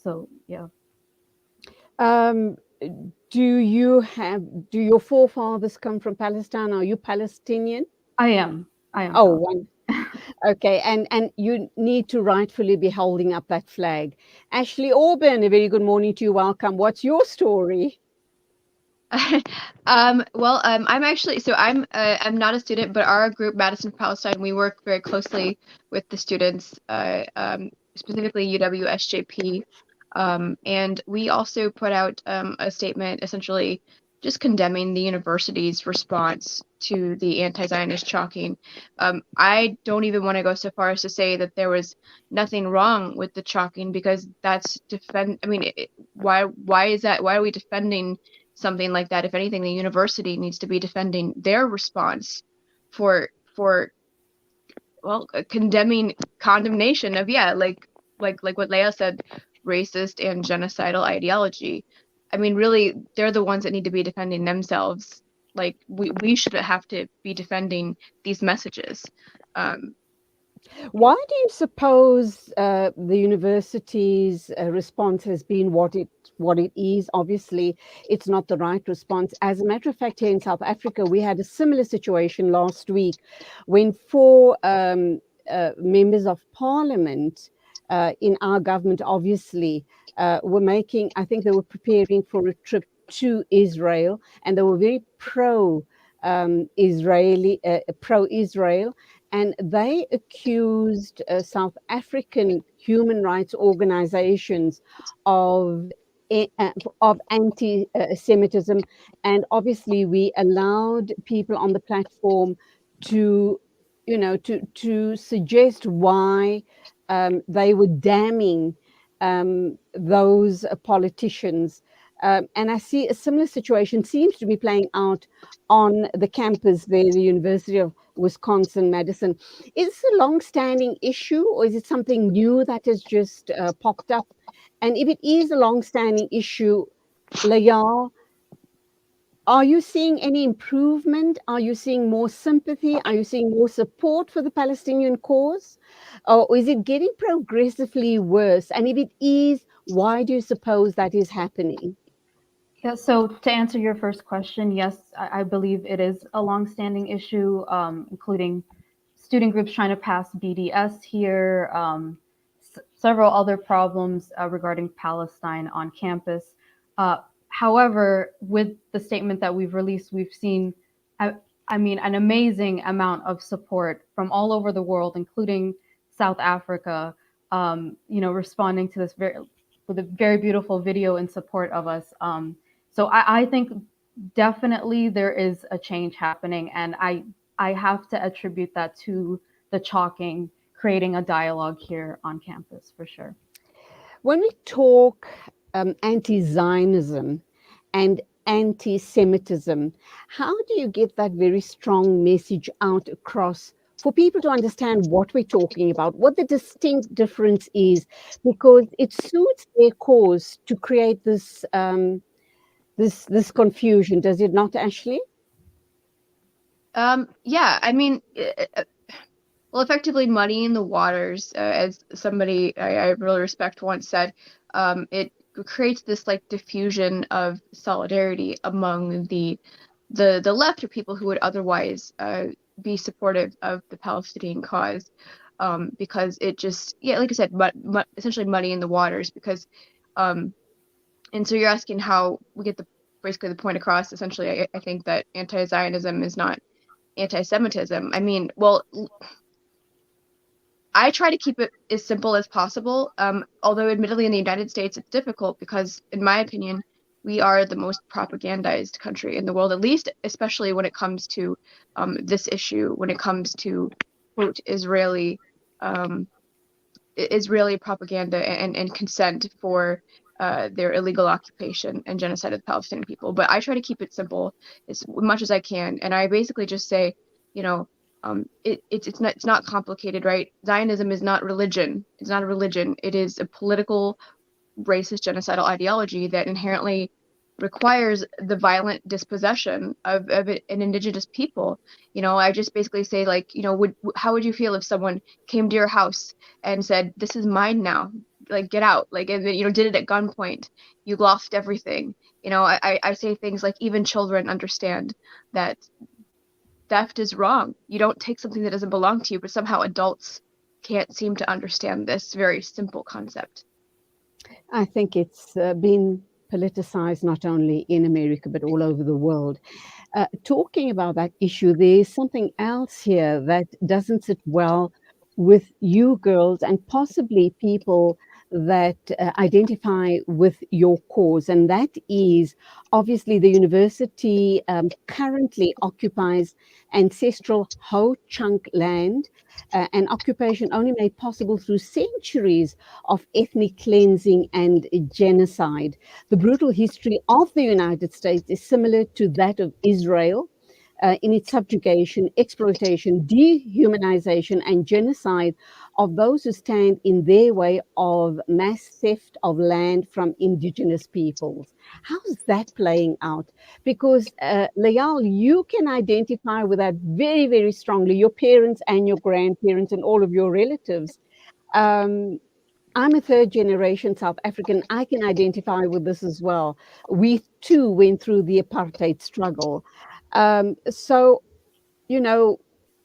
So yeah. Um, do your forefathers come from Palestine? Are you Palestinian? I am Oh, Palestinian. one. Okay, and you need to rightfully be holding up that flag. Ashley Auburn, a very good morning to you. Welcome. What's your story? I'm actually I'm not a student, but our group Madison for Palestine, we work very closely with the students, specifically UWSJP, and we also put out a statement essentially just condemning the university's response to the anti-Zionist chalking. I don't even want to go so far as to say that there was nothing wrong with the chalking because that's defend. I mean, why is that? Why are we defending something like that? If anything, the university needs to be defending their response for condemning condemnation of like what Layal said, racist and genocidal ideology. I mean, really, they're the ones that need to be defending themselves. Like we shouldn't have to be defending these messages. Um, Why do you suppose the university's response has been what it is? Obviously, it's not the right response. As a matter of fact, here in South Africa, we had a similar situation last week when four members of parliament in our government, obviously, were making. I think they were preparing for a trip to Israel, and they were very pro-Israel, and they accused South African human rights organizations of of anti-Semitism, and obviously we allowed people on the platform to, to suggest why they were damning those politicians. And I see a similar situation seems to be playing out on the campus there, the University of Wisconsin-Madison. Is this a long-standing issue, or is it something new that has just popped up? And if it is a long-standing issue, Layal, are you seeing any improvement? Are you seeing more sympathy? Are you seeing more support for the Palestinian cause? Or is it getting progressively worse? And if it is, why do you suppose that is happening? Yeah, so to answer your first question, yes, I believe it is a longstanding issue, including student groups trying to pass BDS here, several other problems regarding Palestine on campus. However, with the statement that we've released, we've seen, I, I mean, an amazing amount of support from all over the world, including South Africa, responding to this with a very beautiful video in support of us. So I think definitely there is a change happening, and I have to attribute that to the chalking, creating a dialogue here on campus for sure. When we talk anti-Zionism and anti-Semitism, how do you get that very strong message out across for people to understand what we're talking about, what the distinct difference is? Because it suits their cause to create this confusion, does it not, Ashley? yeah, I mean, well, effectively muddying the waters, as somebody I really respect once said, it creates this like diffusion of solidarity among the left or people who would otherwise be supportive of the Palestinian cause, because it just, yeah, like I said, essentially muddying the waters because, and so you're asking how we get basically the point across. Essentially, I think that anti-Zionism is not anti-Semitism. I mean, well, I try to keep it as simple as possible. Although admittedly in the United States it's difficult because, in my opinion, we are the most propagandized country in the world, at least especially when it comes to this issue, when it comes to quote um, Israeli propaganda and consent for their illegal occupation and genocide of the Palestinian people. But I try to keep it simple as much as I can, and I basically just say, you know, it's not complicated, right? Zionism is not religion. It's not a religion. It is a political, racist, genocidal ideology that inherently requires the violent dispossession of an indigenous people. I just basically say, like, how would you feel if someone came to your house and said, this is mine now, like get out, like, and then, did it at gunpoint. You lost everything. I say things like even children understand that theft is wrong. You don't take something that doesn't belong to you, but somehow adults can't seem to understand this very simple concept. I think it's been politicized not only in America, but all over the world. Talking about that issue, there's something else here that doesn't sit well with you girls and possibly people that identify with your cause. And that is obviously the university currently occupies ancestral Ho Chunk land, an occupation only made possible through centuries of ethnic cleansing and genocide. The brutal history of the United States is similar to that of Israel in its subjugation, exploitation, dehumanization, and genocide of those who stand in their way of mass theft of land from indigenous peoples. How's that playing out? Because, Layal, you can identify with that very, very strongly, your parents and your grandparents and all of your relatives. Um, I'm a third generation South African. I can identify with this as well. We too went through the apartheid struggle. So,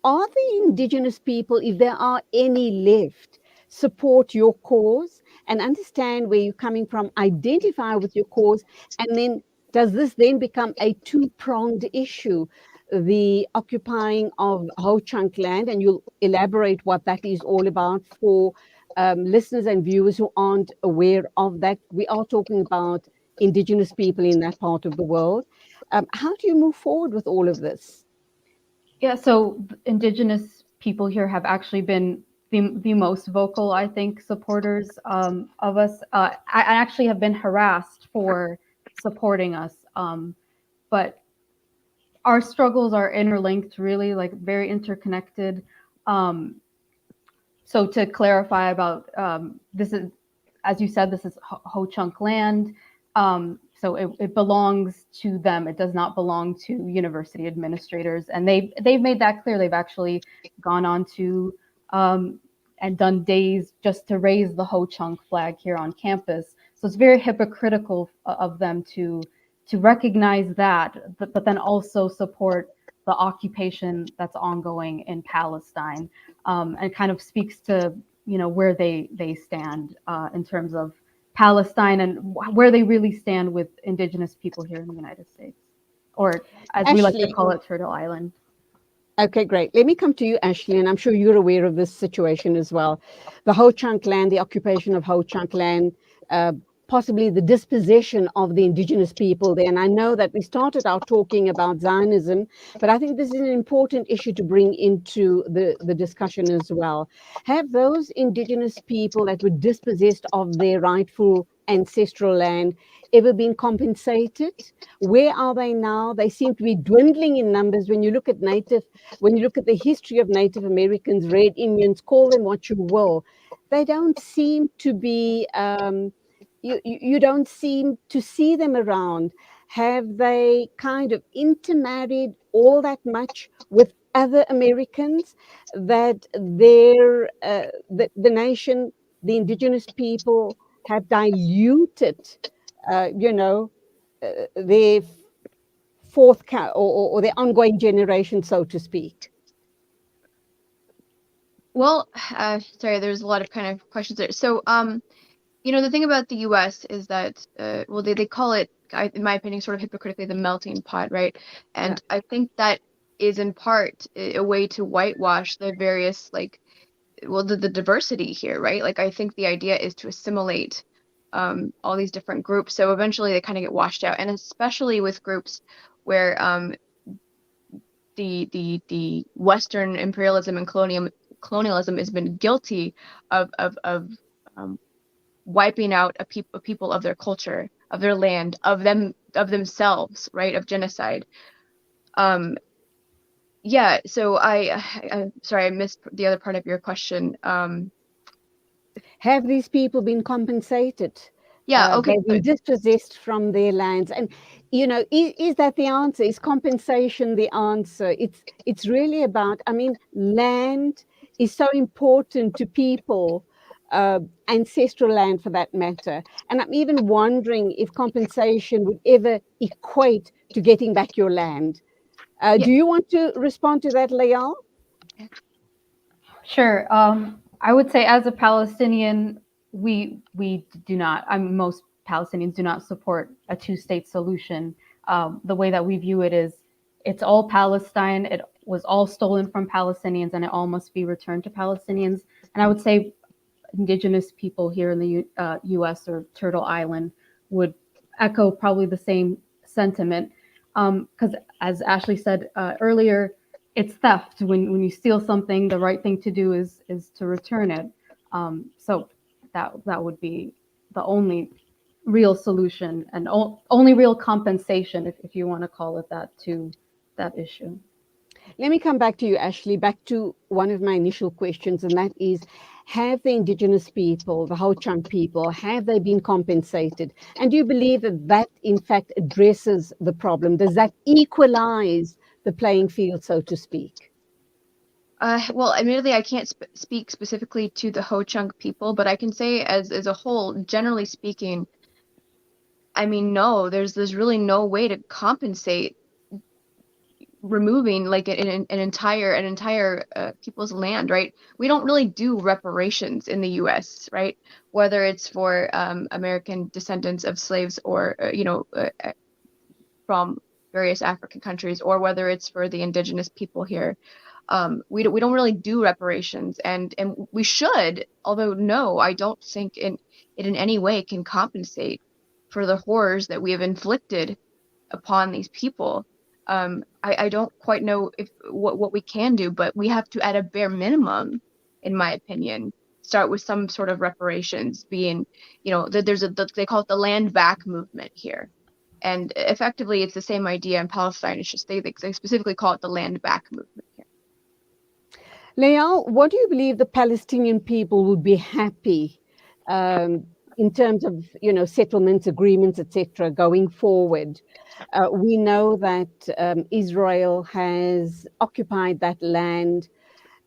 are the indigenous people, if there are any left, support your cause and understand where you're coming from, identify with your cause, and then does this then become a two-pronged issue? The occupying of Ho Chunk land, and you'll elaborate what that is all about for listeners and viewers who aren't aware of that. We are talking about indigenous people in that part of the world. How do you move forward with all of this? Yeah, so indigenous people here have actually been the most vocal, I think, supporters of us. I actually have been harassed for supporting us, but our struggles are interlinked, really, like very interconnected. So to clarify about this is, as you said, this is Ho Chunk land. So it belongs to them. It does not belong to university administrators, and they've made that clear. They've actually gone on to and done days just to raise the Ho Chunk flag here on campus. So it's very hypocritical of them to recognize that, but then also support the occupation that's ongoing in Palestine, and kind of speaks to where they stand in terms of Palestine and where they really stand with indigenous people here in the United States, or as we like to call it, Turtle Island. Okay, great. Let me come to you, Ashley, and I'm sure you're aware of this situation as well. The Ho Chunk land, the occupation of Ho Chunk land, possibly the dispossession of the indigenous people there. And I know that we started out talking about Zionism, but I think this is an important issue to bring into the discussion as well. Have those indigenous people that were dispossessed of their rightful ancestral land ever been compensated? Where are they now? They seem to be dwindling in numbers. When you look at the history of Native Americans, Red Indians, call them what you will, they don't seem to be you don't seem to see them around. Have they kind of intermarried all that much with other Americans that the nation, the indigenous people, have diluted, their or their ongoing generation, so to speak? Well, sorry, there's a lot of kind of questions there. So, the thing about the U.S. is that, well, they call it, in my opinion, sort of hypocritically, the melting pot, right? And yeah. I think that is in part a way to whitewash the various, the diversity here, right? Like, I think the idea is to assimilate all these different groups. So eventually they kind of get washed out. And especially with groups where the Western imperialism and colonialism has been guilty of wiping out a people of their culture, of their land, of themselves, right? Of genocide. Yeah. So I'm sorry, I missed the other part of your question. Have these people been compensated? Yeah. Okay. They've been dispossessed from their lands, and is that the answer? Is compensation the answer? It's really about. I mean, land is so important to people. ancestral land for that matter. And I'm even wondering if compensation would ever equate to getting back your land. Yeah. Do you want to respond to that, Layal? Sure. I would say as a Palestinian, we do not. Most Palestinians do not support a two-state solution. The way that we view it is, it's all Palestine. It was all stolen from Palestinians, and it all must be returned to Palestinians. And I would say indigenous people here in the U.S. or Turtle Island would echo probably the same sentiment. Because as Ashley said earlier, it's theft. When you steal something, the right thing to do is to return it. So that would be the only real solution and only real compensation, if you want to call it that, to that issue. Let me come back to you, Ashley, back to one of my initial questions, and that is, have the indigenous people, the Ho-Chunk people, have they been compensated? And do you believe that that, in fact, addresses the problem? Does that equalize the playing field, so to speak? Well, admittedly, I can't speak specifically to the Ho-Chunk people, but I can say as a whole, generally speaking, I mean, no, there's really no way to compensate removing like an entire people's land, right? We don't really do reparations in the U.S., right? Whether it's for American descendants of slaves or from various African countries, or whether it's for the indigenous people here. We don't really do reparations, and we should. Although no, I don't think it in any way can compensate for the horrors that we have inflicted upon these people. I don't quite know if what we can do, but we have to, at a bare minimum, in my opinion, start with some sort of reparations. Being, they call it the land back movement here, and effectively it's the same idea in Palestine. It's just they specifically call it the land back movement here. Layal, what do you believe the Palestinian people would be happy in terms of, settlements, agreements, etc., going forward? We know that Israel has occupied that land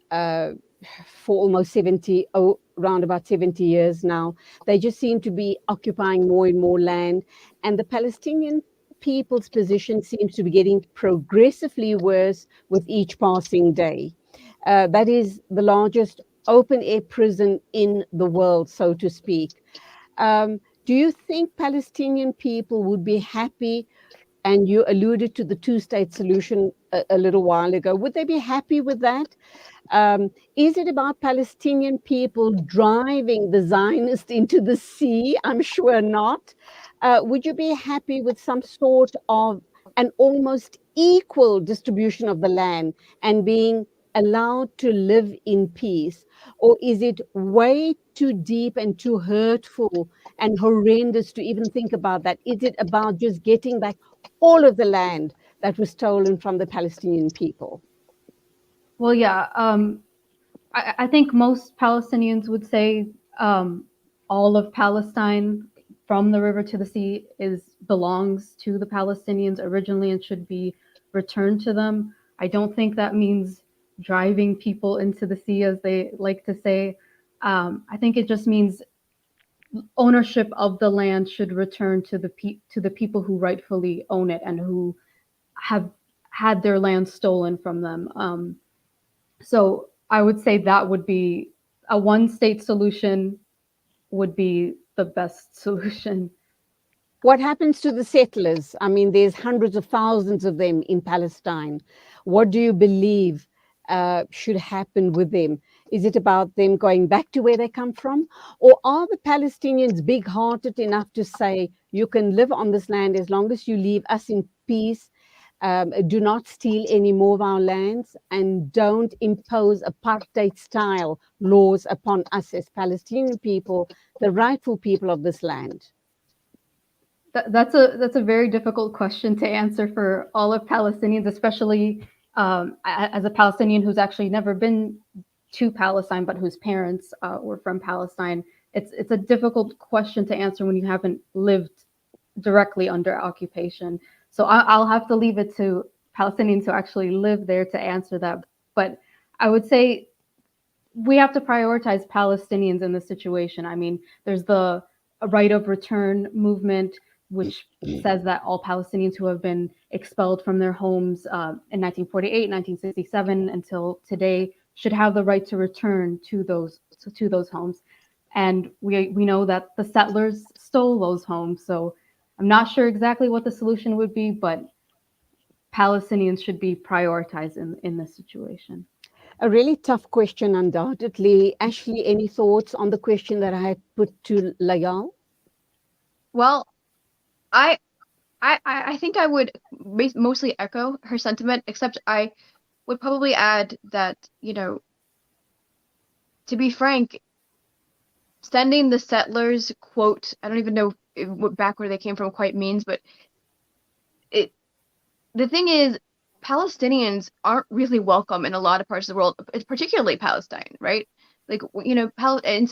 for almost around about 70 years now. They just seem to be occupying more and more land, and the Palestinian people's position seems to be getting progressively worse with each passing day. That is the largest open-air prison in the world, so to speak. Do you think Palestinian people would be happy? And you alluded to the two-state solution a little while ago. Would they be happy with that? Is it about Palestinian people driving the Zionists into the sea? I'm sure not. Would you be happy with some sort of an almost equal distribution of the land and being allowed to live in peace? Or is it way too deep and too hurtful and horrendous to even think about that? Is it about just getting back all of the land that was stolen from the Palestinian people? Well, yeah, I think most Palestinians would say all of Palestine from the river to the sea belongs to the Palestinians originally and should be returned to them. I don't think that means driving people into the sea, as they like to say. I think it just means ownership of the land should return to the people who rightfully own it and who have had their land stolen from them. So I would say that would be a one-state solution would be the best solution. What happens to the settlers? I mean, there's hundreds of thousands of them in Palestine. What do you believe should happen with them? Is it about them going back to where they come from? Or are the Palestinians big-hearted enough to say, you can live on this land as long as you leave us in peace, do not steal any more of our lands, and don't impose apartheid-style laws upon us as Palestinian people, the rightful people of this land? That's a very difficult question to answer for all of Palestinians, especially as a Palestinian who's actually never been to Palestine, but whose parents were from Palestine. It's a difficult question to answer when you haven't lived directly under occupation. So I'll have to leave it to Palestinians who actually live there to answer that. But I would say we have to prioritize Palestinians in this situation. I mean, there's the right of return movement, which says that all Palestinians who have been expelled from their homes in 1948, 1967 until today should have the right to return to those homes. And we know that the settlers stole those homes. So I'm not sure exactly what the solution would be, but Palestinians should be prioritized in this situation. A really tough question, undoubtedly. Ashley, any thoughts on the question that I had put to Layal? Well, I think I would mostly echo her sentiment, except I would probably add that, to be frank, sending the settlers, quote, I don't even know what back where they came from quite means, but the thing is, Palestinians aren't really welcome in a lot of parts of the world, particularly Palestine, right? Like, and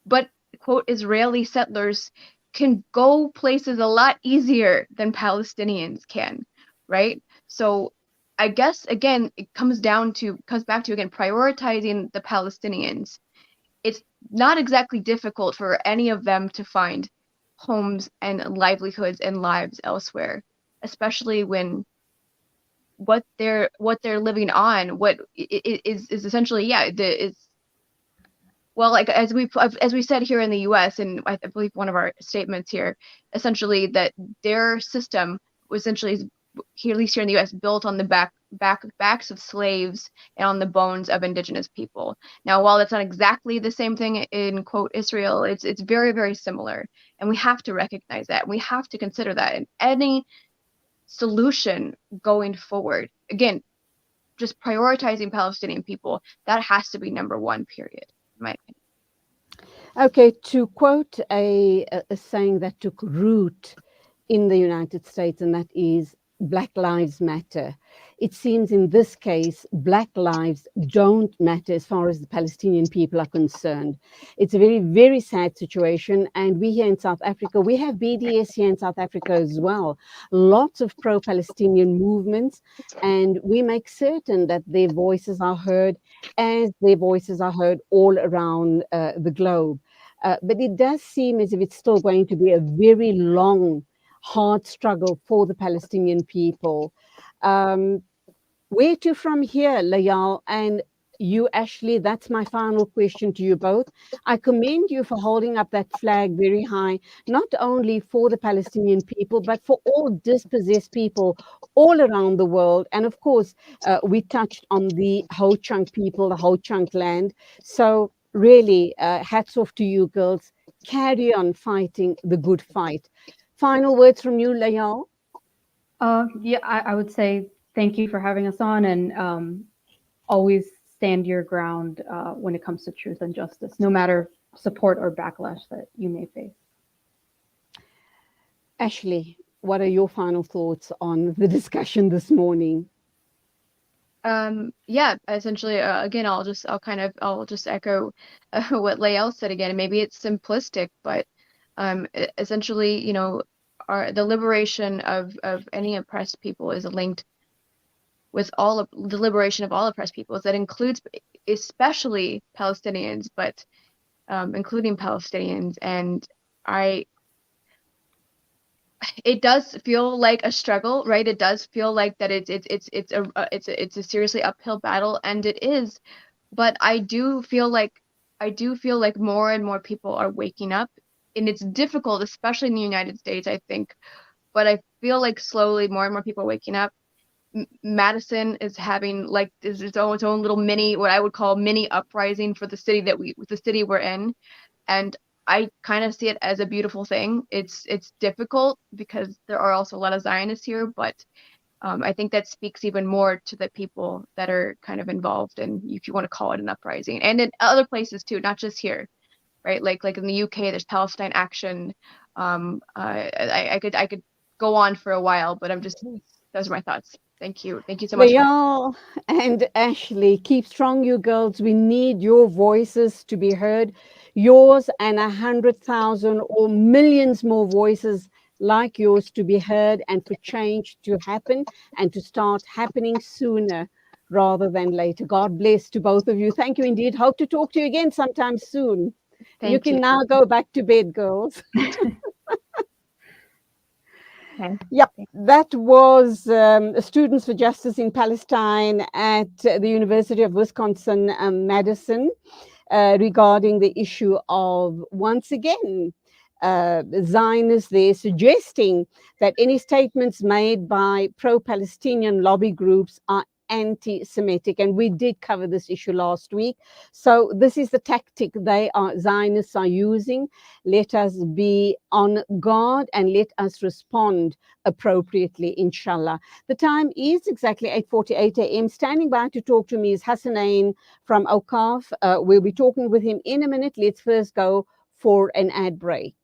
but quote, Israeli settlers can go places a lot easier than Palestinians can, right? So I guess again, it comes back to again prioritizing the Palestinians. It's not exactly difficult for any of them to find homes and livelihoods and lives elsewhere, especially when what they're living on is essentially is well, like as we said here in the U.S. and I believe one of our statements here, essentially that their system was essentially here, at least here in the U.S., built on the backs of slaves and on the bones of indigenous people. Now, while that's not exactly the same thing in quote Israel, it's very, very similar, and we have to recognize that. We have to consider that in any solution going forward. Again, just prioritizing Palestinian people, that has to be number one, period, in my opinion. Okay, to quote a saying that took root in the United States, and that is Black Lives Matter. It seems in this case, Black lives don't matter as far as the Palestinian people are concerned. It's a very, very sad situation. And we here in South Africa, we have BDS here in South Africa as well. Lots of pro-Palestinian movements, and we make certain that their voices are heard as their voices are heard all around the globe. But it does seem as if it's still going to be a very long, hard struggle for the Palestinian people. Where to from here, Layal? And you, Ashley, that's my final question to you both. I commend you for holding up that flag very high, not only for the Palestinian people, but for all dispossessed people all around the world. And of course, we touched on the Ho Chunk people, the Ho Chunk land. So really, hats off to you, girls. Carry on fighting the good fight. Final words from you, Layal? Yeah, I would say thank you for having us on, and always stand your ground when it comes to truth and justice, no matter support or backlash that you may face. Ashley, what are your final thoughts on the discussion this morning? Yeah, essentially, again, I'll just echo what Layel said again, and maybe it's simplistic, but essentially, the liberation of any oppressed people is linked with the liberation of all oppressed peoples. That includes especially Palestinians, but including Palestinians. And it does feel like a struggle, right? It does feel like that it's a seriously uphill battle, and it is. But I do feel like more and more people are waking up, and it's difficult, especially in the United States, I think. But I feel like slowly more and more people are waking up. Madison is having like its own little mini, what I would call mini uprising for the city we're in, and I kind of see it as a beautiful thing. It's difficult because there are also a lot of Zionists here, but I think that speaks even more to the people that are kind of involved, and if you want to call it an uprising, and in other places too, not just here, right? Like in the UK, there's Palestine Action. I could go on for a while, but those are my thoughts. Thank you so much. Layal and Ashley, keep strong, you girls. We need your voices to be heard. Yours and 100,000 or millions more voices like yours to be heard, and for change to happen and to start happening sooner rather than later. God bless to both of you. Thank you indeed. Hope to talk to you again sometime soon. You can now go back to bed, girls. Okay. Yep, that was Students for Justice in Palestine at the University of Wisconsin-Madison regarding the issue of, once again, Zionists there suggesting that any statements made by pro-Palestinian lobby groups are anti-Semitic, and we did cover this issue last week. So this is the tactic Zionists are using. Let us be on guard and let us respond appropriately, inshallah. The time is exactly 8:48 a.m. Standing by to talk to me is Hassanain from Awqaf. We'll be talking with him in a minute. Let's first go for an ad break.